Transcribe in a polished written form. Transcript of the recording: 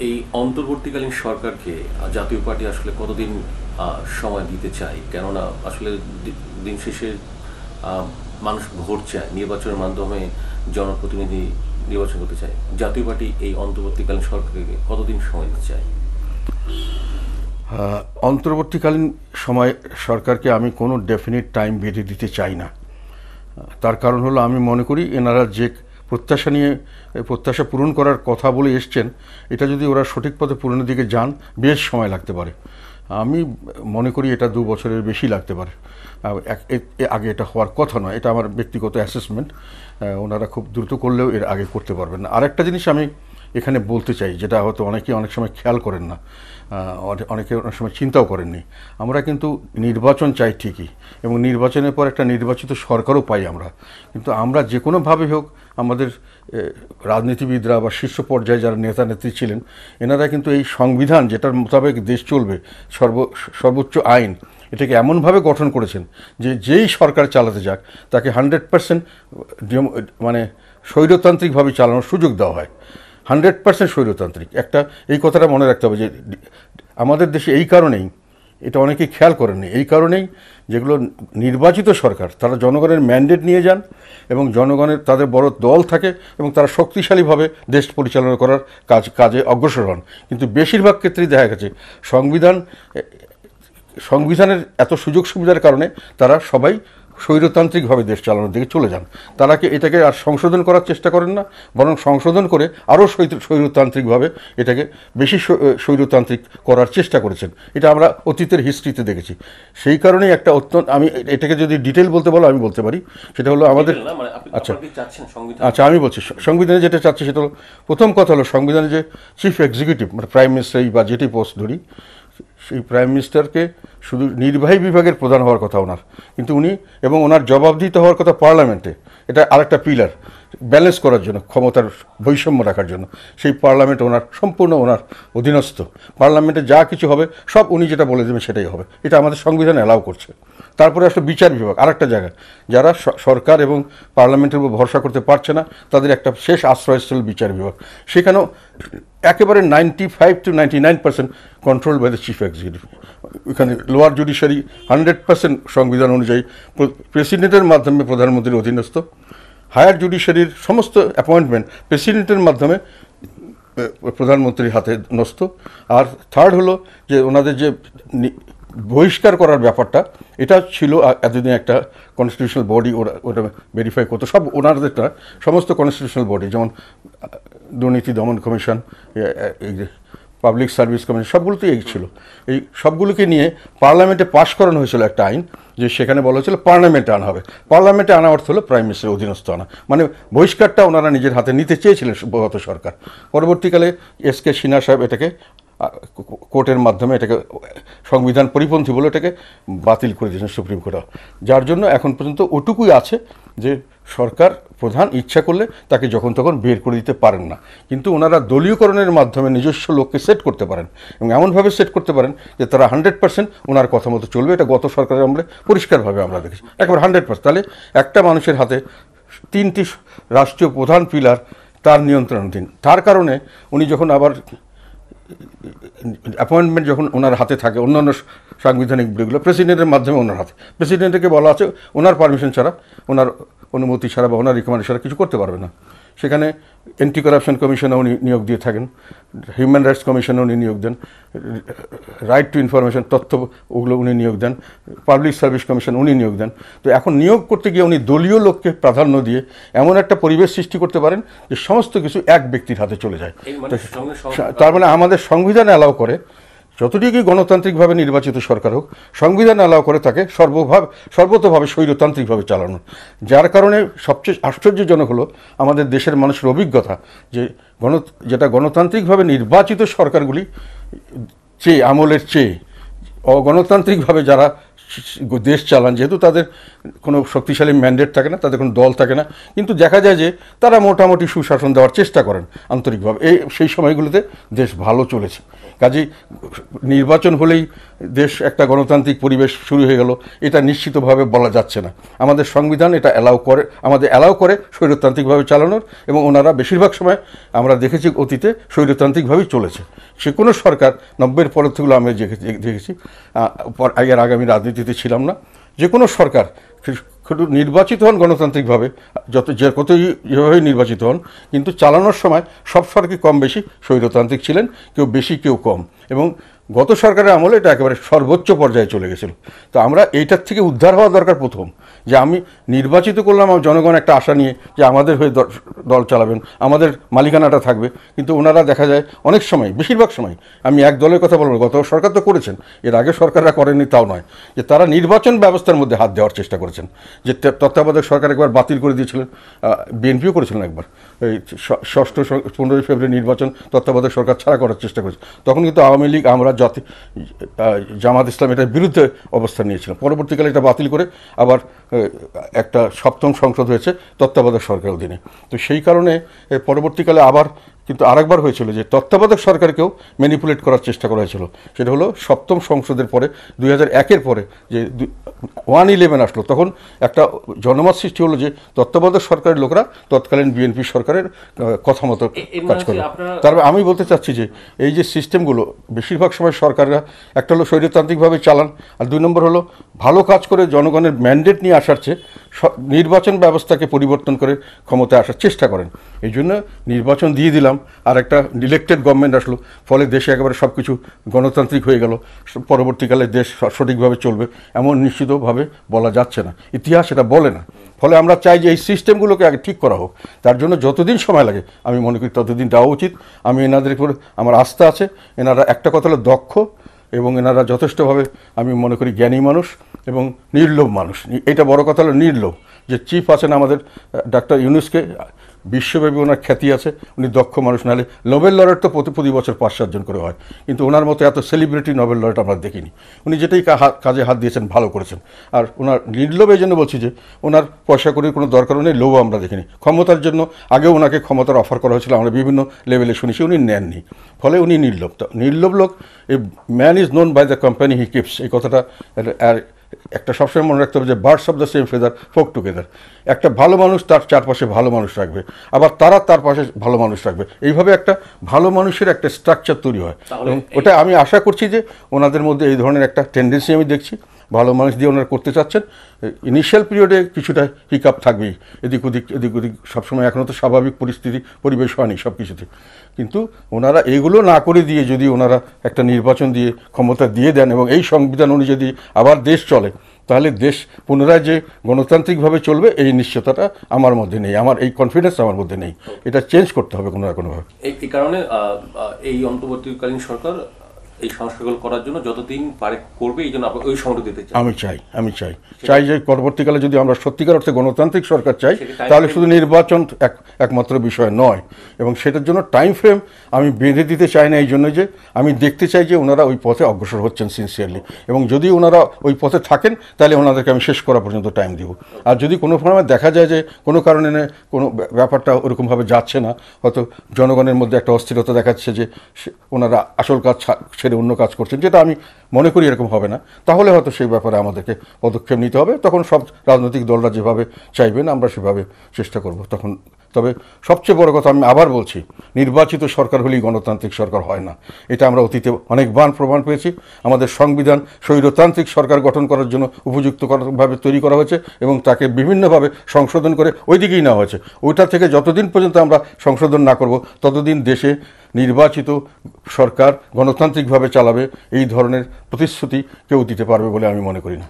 এই অন্তর্বর্তীকালীন সরকারকে জাতীয় পার্টি আসলে কতদিন সময় দিতে চায়? কেননা আসলে দিন শেষে মানুষ ভোট চায়, নির্বাচনের মাধ্যমে জনপ্রতিনিধি নির্বাচন করতে চায়। জাতীয় পার্টি এই অন্তর্বর্তীকালীন সরকারকে কতদিন সময় দিতে চায়? অন্তর্বর্তীকালীন সময় সরকারকে আমি কোনো ডেফিনিট টাইম বেঁধে দিতে চাই না। তার কারণ হলো, আমি মনে করি এনারা যে প্রত্যাশা নিয়ে প্রত্যাশা পূরণ করার কথা বলে এসছেন, এটা যদি ওরা সঠিক পথে পূরণের দিকে যান বেশ সময় লাগতে পারে। আমি মনে করি এটা 2 বছরের বেশি লাগতে পারে। আগে এটা হওয়ার কথা নয়, এটা আমার ব্যক্তিগত অ্যাসেসমেন্ট। ওনারা খুব দ্রুত করলেও এর আগে করতে পারবেন না। আরেকটা জিনিস আমি এখানে বলতে চাই, যেটা হয়তো অনেকে অনেক সময় খেয়াল করেন না, অনেকে অনেক সময় চিন্তাও করেননি। আমরা কিন্তু নির্বাচন চাই ঠিকই, এবং নির্বাচনের পর একটা নির্বাচিত সরকারও পাই আমরা। কিন্তু আমরা যে কোনোভাবে হোক, আমাদের রাজনীতিবিদরা বা শীর্ষ পর্যায়ে যারা নেতা নেত্রী ছিলেন, এনারা কিন্তু এই সংবিধান যেটার মোতাবেক দেশ চলবে, সর্বোচ্চ আইন, এটাকে এমনভাবে গঠন করেছেন যে যেই সরকার চালাতে যাক তাকে 100% মানে স্বৈরতান্ত্রিকভাবে চালানোর সুযোগ দেওয়া হয়। 100% স্বৈরতান্ত্রিক একটা, এই কথাটা মনে রাখতে হবে যে আমাদের দেশে এই কারণেই, এটা অনেকেই খেয়াল করেননি, এই কারণেই যেগুলো নির্বাচিত সরকার তারা জনগণের ম্যান্ডেট নিয়ে যান এবং জনগণের তাদের বড় দল থাকে এবং তারা শক্তিশালীভাবে দেশ পরিচালনা করার কাজে অগ্রসর হন। কিন্তু বেশিরভাগ ক্ষেত্রেই দেখা গেছে সংবিধানের এত সুযোগ সুবিধার কারণে তারা সবাই স্বৈরতান্ত্রিকভাবে দেশ চালানোর দিকে চলে যান। তারা কি এটাকে আর সংশোধন করার চেষ্টা করেন না, বরং সংশোধন করে আরও স্বৈরতান্ত্রিকভাবে এটাকে বেশি স্বৈরতান্ত্রিক করার চেষ্টা করেছেন। এটা আমরা অতীতের হিস্ট্রিতে দেখেছি। সেই কারণেই একটা আমি এটাকে যদি ডিটেল বলতে বলো আমি বলতে পারি। সেটা হলো আমাদের, আচ্ছা আচ্ছা আমি বলছি, সংবিধানে যেটা চাচ্ছে সেটা হলো, প্রথম কথা হলো সংবিধানে যে চিফ এক্সিকিউটিভ মানে প্রাইম মিনিস্টার বা যেটি পোস্ট ধরি, সেই প্রাইম মিনিস্টারকে শুধু নির্বাহী বিভাগের প্রধান হওয়ার কথা ওনার, কিন্তু উনি এবং ওনার জবাবদিহিত হওয়ার কথা পার্লামেন্টে। এটা আরেকটা পিলার, ব্যালেন্স করার জন্য, ক্ষমতার বৈষম্য রাখার জন্য। সেই পার্লামেন্ট ওনার সম্পূর্ণ ওনার অধীনস্থ। পার্লামেন্টে যা কিছু হবে সব উনি যেটা বলে দেবেন সেটাই হবে। এটা আমাদের সংবিধান অ্যালাউ করছে। তারপরে আসলে বিচার বিভাগ, আরেকটা জায়গা, যারা সরকার এবং পার্লামেন্টের উপর ভরসা করতে পারছে না তাদের একটা শেষ আশ্রয়স্থল বিচার বিভাগ। সেখানেও একেবারে 95 to 99% control by the chief executive. এখানে লোয়ার জুডিশিয়ারি 100% সংবিধান অনুযায়ী প্রেসিডেন্টের মাধ্যমে প্রধানমন্ত্রীর অধীনস্থ। হায়ার জুডিশিয়ারির সমস্ত অ্যাপয়েন্টমেন্ট প্রেসিডেন্টের মাধ্যমে প্রধানমন্ত্রীর হাতে ন্যস্ত। আর থার্ড হলো যে ওনাদের যে বহিষ্কার করার ব্যাপারটা, এটা ছিল এতদিন একটা কনস্টিটিউশনাল বডি, ওটা ভেরিফাই করতো সব ওনাদেরটা, সমস্ত কনস্টিটিউশনাল বডি, যেমন দুর্নীতি দমন কমিশন, পাবলিক সার্ভিস কমিশন, সবগুলোতেই এই ছিল। এই সবগুলোকে নিয়ে পার্লামেন্টে পাশ করানো হয়েছিল একটা আইন, যে সেখানে বলা হয়েছিল পার্লামেন্টে আনা হবে। পার্লামেন্টে আনা অর্থ হলো প্রাইম মিনিস্টারের অধীনস্থ আনা, মানে বহিষ্কারটা ওনারা নিজের হাতে নিতে চেয়েছিলেন গত সরকার। পরবর্তীকালে এস.কে. সিনহা সাহেব এটাকে কোর্টের মাধ্যমে এটাকে সংবিধান পরিপন্থী বলে এটাকে বাতিল করে দিয়েছেন সুপ্রিম কোর্ট। যার জন্য এখন পর্যন্ত ওটুকুই আছে যে সরকার প্রধান ইচ্ছা করলে তাকে যখন তখন বের করে দিতে পারেন না, কিন্তু ওনারা দলীয়করণের মাধ্যমে নিজস্ব লোককে সেট করতে পারেন এবং এমনভাবে সেট করতে পারেন যে তারা 100% ওনার কথা মতো চলবে। এটা গত সরকারের আমলে পরিষ্কারভাবে আমরা দেখেছি, একবার 100%। তাহলে একটা মানুষের হাতে 3টি রাষ্ট্রীয় প্রধান পিলার তার নিয়ন্ত্রণাধীন। তার কারণে উনি যখন আবার অ্যাপয়েন্টমেন্ট যখন ওনার হাতে থাকে, অন্যান্য সাংবিধানিক বিধিগুলো প্রেসিডেন্টের মাধ্যমে ওনার হাতে, প্রেসিডেন্টকে বলা আছে ওনার পারমিশন ছাড়া, ওনার অনুমতি ছাড়া বা ওনার রিকমেন্ডেশন ছাড়া কিছু করতে পারবে না। সেখানে অ্যান্টি করাপশন কমিশনে উনি নিয়োগ দিয়ে থাকেন, হিউম্যান রাইটস কমিশনে উনি নিয়োগ দেন, রাইট টু ইনফরমেশন তথ্য ওগুলো উনি নিয়োগ দেন, পাবলিক সার্ভিস কমিশন উনি নিয়োগ দেন। তো এখন নিয়োগ করতে গিয়ে উনি দলীয় লোককে প্রাধান্য দিয়ে এমন একটা পরিবেশ সৃষ্টি করতে পারেন যে সমস্ত কিছু এক ব্যক্তির হাতে চলে যায়। তার মানে আমাদের সংবিধান অ্যালাউ করে, যতটুকুই গণতান্ত্রিকভাবে নির্বাচিত সরকার হোক, সংবিধান অ্যালাউ করে তাকে সর্বতোভাবে স্বৈরতান্ত্রিকভাবে চালানো। যার কারণে সবচেয়ে আশ্চর্যজনক হলো আমাদের দেশের মানুষের অভিজ্ঞতা যে যেটা গণতান্ত্রিকভাবে নির্বাচিত সরকারগুলি আমলের চেয়ে অগণতান্ত্রিকভাবে যারা দেশ চালান, যেহেতু তাদের কোনো শক্তিশালী ম্যান্ডেট থাকে না, তাদের কোনো দল থাকে না, কিন্তু দেখা যায় যে তারা মোটামুটি সুশাসন দেওয়ার চেষ্টা করেন আন্তরিকভাবে। সেই সময়গুলোতে দেশ ভালো চলেছে। কাজেই নির্বাচন হলেই দেশ একটা গণতান্ত্রিক পরিবেশ শুরু হয়ে গেল, এটা নিশ্চিতভাবে বলা যাচ্ছে না। আমাদের সংবিধান এটা অ্যালাউ করে স্বৈরতান্ত্রিকভাবে চালানোর, এবং ওনারা বেশিরভাগ সময় আমরা দেখেছি অতীতে স্বৈরতান্ত্রিকভাবেই চলেছে। সে কোনো সরকার 90-এর পরের থেকেগুলো আমি দেখেছি, এর আগে আমি রাজনীতিতে ছিলাম না, যে কোনো সরকার নির্বাচিত হন গণতান্ত্রিকভাবে, যেভাবেই নির্বাচিত হন, কিন্তু চালানোর সময় সব সরকারই কম বেশি স্বৈরতান্ত্রিক ছিলেন, কেউ বেশি কেউ কম। এবং গত সরকারের আমলে এটা একেবারে সর্বোচ্চ পর্যায়ে চলে গেছিল। তো আমরা এইটার থেকে উদ্ধার হওয়া দরকার। প্রথম যে আমি নির্বাচিত করলাম, আমার জনগণ একটা আশা নিয়ে যে আমাদের হয়ে দল চালাবেন, আমাদের মালিকানাটা থাকবে, কিন্তু ওনারা দেখা যায় অনেক সময়, বেশিরভাগ সময়, আমি এক দলের কথা বলবো, গত সরকার তো করেছেন, এর আগে সরকাররা করেনি তাও নয়, যে তারা নির্বাচন ব্যবস্থার মধ্যে হাত দেওয়ার চেষ্টা করেছেন। যে তত্ত্বাবধায়ক সরকার একবার বাতিল করে দিয়েছিলেন, বিএনপিও করেছিলেন একবার, এই 15ই ফেব্রুয়ারি নির্বাচন তত্ত্বাবধায়ক সরকার ছাড়া করার চেষ্টা করেছে। তখন কিন্তু আওয়ামী লীগ, আমরা জামাত ইসলাম এটার বিরুদ্ধে অবস্থান নিয়েছিলাম। পরবর্তীকালে এটা বাতিল করে আবার একটা 7ম সংসদ হয়েছে তত্ত্বাবধায়ক সরকারের অধীনে। তো সেই কারণে পরবর্তীকালে আবার কিন্তু আরেকবার হয়েছিল যে তত্ত্বাবধায়ক সরকারকেও ম্যানিপুলেট করার চেষ্টা করা হয়েছিল। সেটা হলো 7ম সংসদের পরে 2001-এর পরে যে 111 আসলো, তখন একটা জনমত সৃষ্টি হলো যে তত্ত্বাবধায়ক সরকারের লোকরা তৎকালীন বিএনপি সরকারের কথা মতো কাজ করে। তারপরে আমি বলতে চাচ্ছি যে এই যে সিস্টেমগুলো বেশিরভাগ সময় সরকাররা, একটা হলো স্বৈরতান্ত্রিকভাবে চালান, আর 2 নম্বর হলো ভালো কাজ করে জনগণের ম্যান্ডেট নিয়ে আসার চেয়ে নির্বাচন ব্যবস্থাকে পরিবর্তন করে ক্ষমতায় আসার চেষ্টা করেন। এই জন্য নির্বাচন দিয়ে দিলাম, আর একটা ইলেক্টেড গভর্নমেন্ট আসলো, ফলে দেশে একেবারে সব কিছু গণতান্ত্রিক হয়ে গেল, পরবর্তীকালে দেশ সঠিকভাবে চলবে এমন নিশ্চিতভাবে বলা যাচ্ছে না, ইতিহাস এটা বলে না। ফলে আমরা চাই যে এই সিস্টেমগুলোকে আগে ঠিক করা হোক, তার জন্য যতদিন সময় লাগে আমি মনে করি ততদিন দেওয়া উচিত। আমি এনাদের উপর আমার আস্থা আছে, এনারা একটা কথা হলো দক্ষ, এবং এনারা যথেষ্টভাবে আমি মনে করি জ্ঞানী মানুষ এবং নির্লোভ মানুষ। এটা বড় কথা হলো নির্লোভ। যে চিফ আছেন আমাদের ডাক্তার ইউনূসকে, বিশ্বব্যাপী ওনার খ্যাতি আছে, উনি দক্ষ মানুষ। নাহলে নোবেল লরেট তো প্রতি বছর 5-7 জন করে হয়, কিন্তু ওনার মতো এত সেলিব্রিটি নোবেল লরেট আমরা দেখিনি। উনি যেটাই কাজে হাত দিয়েছেন ভালো করেছেন। আর ওনার নির্লোভ এই জন্য বলছি যে ওনার পয়সা করির কোনো দরকারও নেই, লোভ আমরা দেখিনি। ক্ষমতার জন্য আগেও ওনাকে ক্ষমতার অফার করা হয়েছিল, আমরা বিভিন্ন লেভেলে শুনেছি, উনি নেননি, ফলে উনি নির্লোভ। তো নির্লোভ লোক, a man is known by the company he keeps, এই কথাটা আর একটা সবসময় মনে রাখতে হবে যে birds of the same feather flock together. একটা ভালো মানুষ তার চারপাশে ভালো মানুষ রাখবে, আবার তারা তার পাশে ভালো মানুষ রাখবে, এইভাবে একটা ভালো মানুষের একটা স্ট্রাকচার তৈরি হয়। এবং ওটা আমি আশা করছি যে ওনাদের মধ্যে এই ধরনের একটা টেন্ডেন্সি আমি দেখছি, ভালো মানুষ দিয়ে ওনারা করতে চাচ্ছেন। ইনিশিয়াল পিরিয়ডে কিছুটা হিকআপ থাকবেই, এদিক ওদিক সবসময়, এখনও তো স্বাভাবিক পরিবেশ হয়নি সব কিছুতে, কিন্তু ওনারা এগুলো না করে দিয়ে যদি ওনারা একটা নির্বাচন দিয়ে ক্ষমতা দিয়ে দেন এবং এই সংবিধান অনুযায়ী যদি আবার দেশ চলে, তাহলে দেশ পুনরায় যে গণতান্ত্রিকভাবে চলবে এই নিশ্চয়তাটা আমার মধ্যে নেই, আমার এই কনফিডেন্স আমার মধ্যে নেই। এটা চেঞ্জ করতে হবে কোনো না কোনোভাবে। এই কারণে এই অন্তর্বর্তীকালীন সরকার এই সংস্কারগুলো করার জন্য যতদিন পারে করবে, এই জন্য ওই সময়টা দিতে চাই। আমি চাই যে পরবর্তীকালে যদি আমরা সত্যিকার অর্থে গণতান্ত্রিক সরকার চাই, তাহলে শুধু নির্বাচন একমাত্র বিষয় নয়, এবং সেটার জন্য টাইম ফ্রেম আমি বেঁধে দিতে চাই না। এই জন্য যে আমি দেখতে চাই যে ওনারা ওই পথে অগ্রসর হচ্ছেন সিনসিয়ারলি, এবং যদি ওনারা ওই পথে থাকেন তাহলে ওনাদেরকে আমি শেষ করা পর্যন্ত টাইম দিব। আর যদি কোনো সময় দেখা যায় যে কোনো কারণে কোনো ব্যাপারটা ওরকমভাবে যাচ্ছে না, হয়তো জনগণের মধ্যে একটা অস্থিরতা দেখাচ্ছে যে ওনারা আসল কাজ ছেড়ে অন্য কাজ করছেন, যেটা আমি মনে করি এরকম হবে না, তাহলে হয়তো সেই ব্যাপারে আমাদেরকে পদক্ষেপ নিতে হবে। তখন সব রাজনৈতিক দলরা যেভাবে চাইবেন আমরা সেভাবে চেষ্টা করব তখন। তবে সবচেয়ে বড় কথা, আমি আবার বলছি, নির্বাচিত সরকার হলেই গণতান্ত্রিক সরকার হয় না। এটা আমরা অতীতে অনেকবার প্রমাণ পেয়েছি। আমাদের সংবিধান স্বৈরতান্ত্রিক সরকার গঠন করার জন্য উপযুক্তভাবে তৈরি করা হয়েছে, এবং তাকে বিভিন্নভাবে সংশোধন করে ওই দিকেই নেওয়া হয়েছে। ওইটা থেকে যতদিন পর্যন্ত আমরা সংশোধন না করব, ততদিন দেশে নির্বাচিত সরকার গণতান্ত্রিকভাবে চালাবে এই ধরনের প্রতিশ্রুতি কেউ দিতে পারবে বলে আমি মনে করি না।